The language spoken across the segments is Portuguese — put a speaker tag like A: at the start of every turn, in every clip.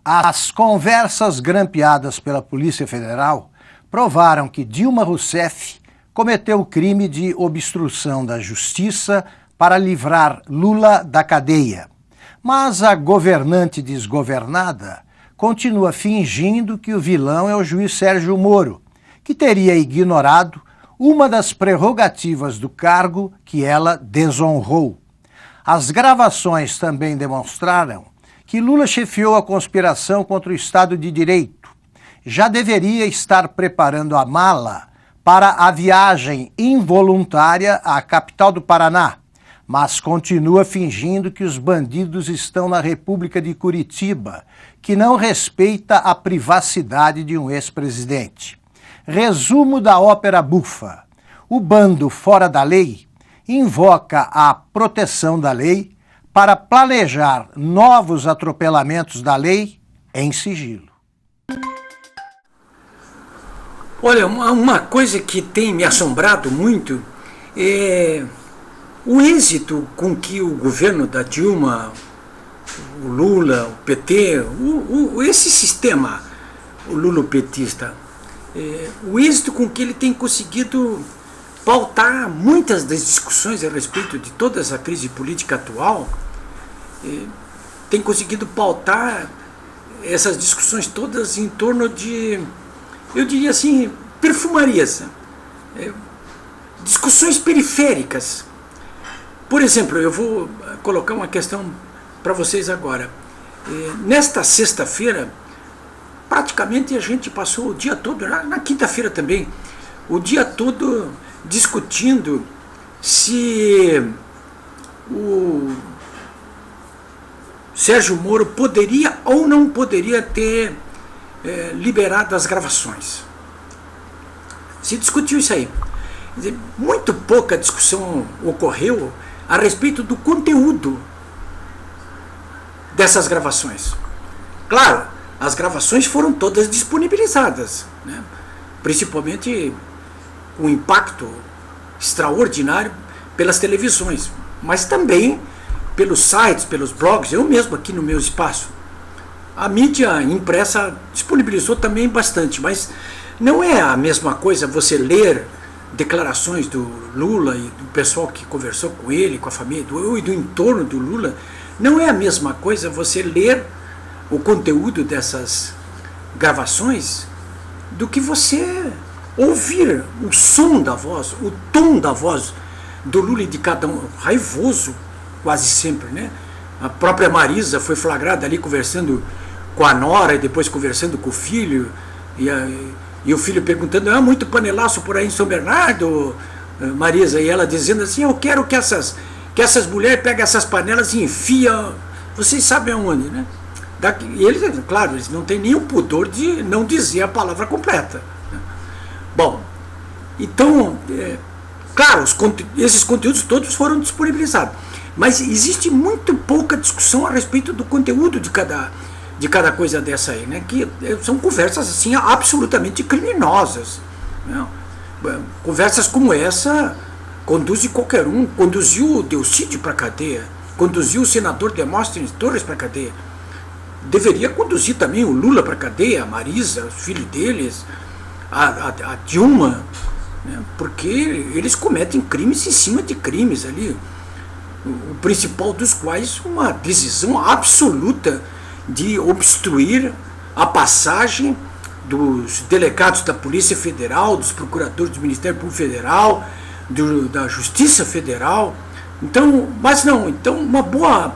A: As conversas grampeadas pela Polícia Federal provaram que Dilma Rousseff cometeu o crime de obstrução da justiça para livrar Lula da cadeia. Mas a governante desgovernada continua fingindo que o vilão é o juiz Sérgio Moro, que teria ignorado uma das prerrogativas do cargo que ela desonrou. As gravações também demonstraram que Lula chefiou a conspiração contra o Estado de Direito. Já deveria estar preparando a mala para a viagem involuntária à capital do Paraná, mas continua fingindo que os bandidos estão na República de Curitiba, que não respeita a privacidade de um ex-presidente. Resumo da ópera bufa: o bando fora da lei invoca a proteção da lei para planejar novos atropelamentos da lei em sigilo.
B: Olha, uma coisa que tem me assombrado muito é o êxito com que o governo da Dilma, o Lula, o PT, esse sistema, o lulopetista, o êxito com que ele tem conseguido pautar muitas das discussões a respeito de toda essa crise política atual, tem conseguido pautar essas discussões todas em torno de, eu diria assim, perfumarias, discussões periféricas. Por exemplo, eu vou colocar uma questão para vocês agora. Nesta sexta-feira, praticamente a gente passou o dia todo, na quinta-feira também, o dia todo discutindo se o Sérgio Moro poderia ou não poderia ter liberado as gravações. Se discutiu isso aí. Quer dizer, muito pouca discussão ocorreu a respeito do conteúdo dessas gravações. Claro, as gravações foram todas disponibilizadas, né? Principalmente o impacto extraordinário pelas televisões, mas também pelos sites, pelos blogs, eu mesmo aqui no meu espaço. A mídia impressa disponibilizou também bastante, mas não é a mesma coisa você ler declarações do Lula e do pessoal que conversou com ele, com a família e do entorno do Lula. Não é a mesma coisa você ler o conteúdo dessas gravações do que você ouvir o som da voz, o tom da voz do Lula e de cada um, raivoso quase sempre, né? A própria Marisa foi flagrada ali conversando com a nora e depois conversando com o filho, e o filho perguntando: muito panelaço por aí em São Bernardo, Marisa, e ela dizendo assim: eu quero que essas mulheres peguem essas panelas e enfiam, vocês sabem aonde, né? E eles, claro, eles não têm nenhum pudor de não dizer a palavra completa, né? Bom, então, claro, esses conteúdos todos foram disponibilizados, mas existe muito pouca discussão a respeito do conteúdo de cada coisa dessa aí, né? Que são conversas assim absolutamente criminosas, né? Conversas como essa conduzem qualquer um, conduziu o Delcídio para a cadeia, conduziu o senador Demóstenes Torres para a cadeia, deveria conduzir também o Lula para a cadeia, a Marisa, os filhos deles, a Dilma, né? Porque eles cometem crimes em cima de crimes ali, o principal dos quais uma decisão absoluta de obstruir a passagem dos delegados da Polícia Federal, dos procuradores do Ministério Público Federal, da Justiça Federal. Então, mas não, então uma boa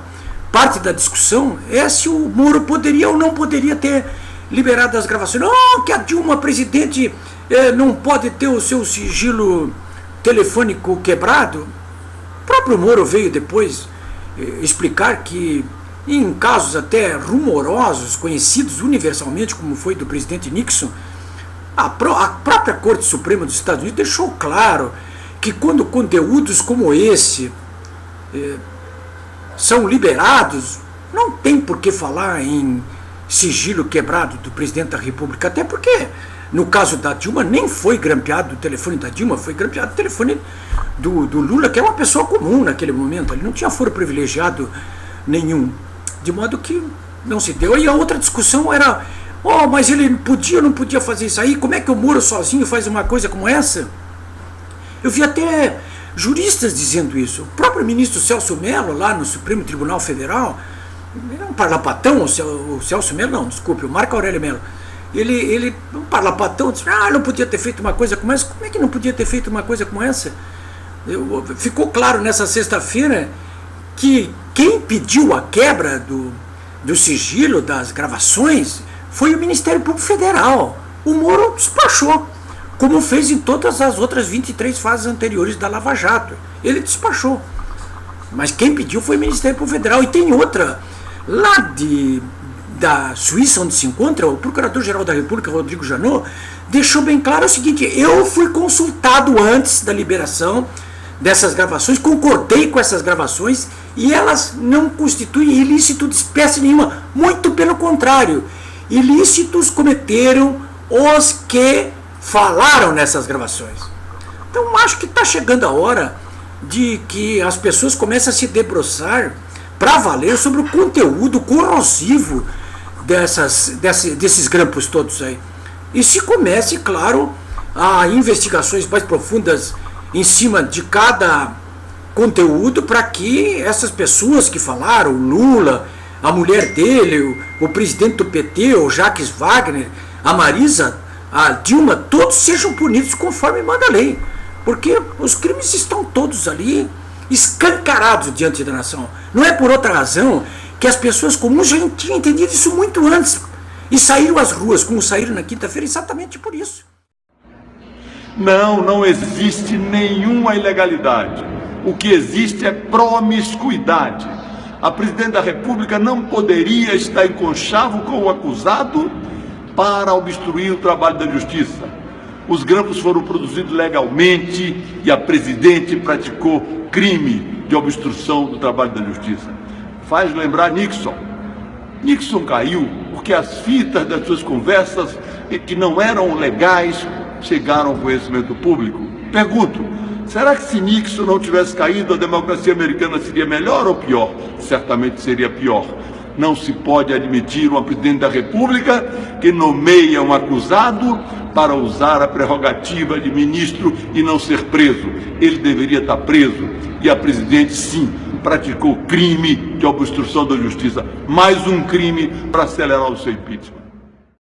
B: parte da discussão é se o Moro poderia ou não poderia ter liberado as gravações. Que a Dilma, presidente, não pode ter o seu sigilo telefônico quebrado. O próprio Moro veio depois explicar que, em casos até rumorosos, conhecidos universalmente, como foi do presidente Nixon, a própria Corte Suprema dos Estados Unidos deixou claro que quando conteúdos como esse são liberados, não tem por que falar em sigilo quebrado do presidente da República, até porque no caso da Dilma nem foi grampeado o telefone da Dilma, foi grampeado o telefone do Lula, que é uma pessoa comum naquele momento, ele não tinha foro privilegiado nenhum. De modo que não se deu. E a outra discussão era, mas ele podia ou não podia fazer isso aí? Como é que o Moro sozinho faz uma coisa como essa? Eu vi até juristas dizendo isso. O próprio ministro Celso Mello, lá no Supremo Tribunal Federal, ele é um parlapatão, o Celso Mello, não, desculpe, o Marco Aurélio Mello. Ele um parlapatão, disse, não podia ter feito uma coisa como essa. Como é que não podia ter feito uma coisa como essa? Ficou claro nessa sexta-feira que quem pediu a quebra do sigilo das gravações foi o Ministério Público Federal. O Moro despachou, como fez em todas as outras 23 fases anteriores da Lava Jato. Ele despachou. Mas quem pediu foi o Ministério Público Federal. E tem outra, lá da Suíça, onde se encontra, o Procurador-Geral da República, Rodrigo Janot, deixou bem claro o seguinte: eu fui consultado antes da liberação dessas gravações, concordei com essas gravações e elas não constituem ilícito de espécie nenhuma. Muito pelo contrário, ilícitos cometeram os que falaram nessas gravações. Então acho que está chegando a hora de que as pessoas comecem a se debruçar para valer sobre o conteúdo corrosivo desses grampos todos aí. E se comece, claro, a investigações mais profundas em cima de cada conteúdo, para que essas pessoas que falaram, o Lula, a mulher dele, o presidente do PT, o Jacques Wagner, a Marisa, a Dilma, todos sejam punidos conforme manda a lei. Porque os crimes estão todos ali escancarados diante da nação. Não é por outra razão que as pessoas comuns já tinham entendido isso muito antes e saíram às ruas, como saíram na quinta-feira, exatamente por isso.
C: Não existe nenhuma ilegalidade. O que existe é promiscuidade. A presidente da República não poderia estar em conchavo com o acusado para obstruir o trabalho da justiça. Os grampos foram produzidos legalmente e a presidente praticou crime de obstrução do trabalho da justiça. Faz lembrar Nixon. Nixon caiu porque as fitas das suas conversas, que não eram legais, chegaram ao conhecimento público. Pergunto, será que se Nixon não tivesse caído, a democracia americana seria melhor ou pior? Certamente seria pior. Não se pode admitir uma presidente da República que nomeia um acusado para usar a prerrogativa de ministro e não ser preso. Ele deveria estar preso. E a presidente, sim, praticou crime de obstrução da justiça. Mais um crime para acelerar o seu impeachment.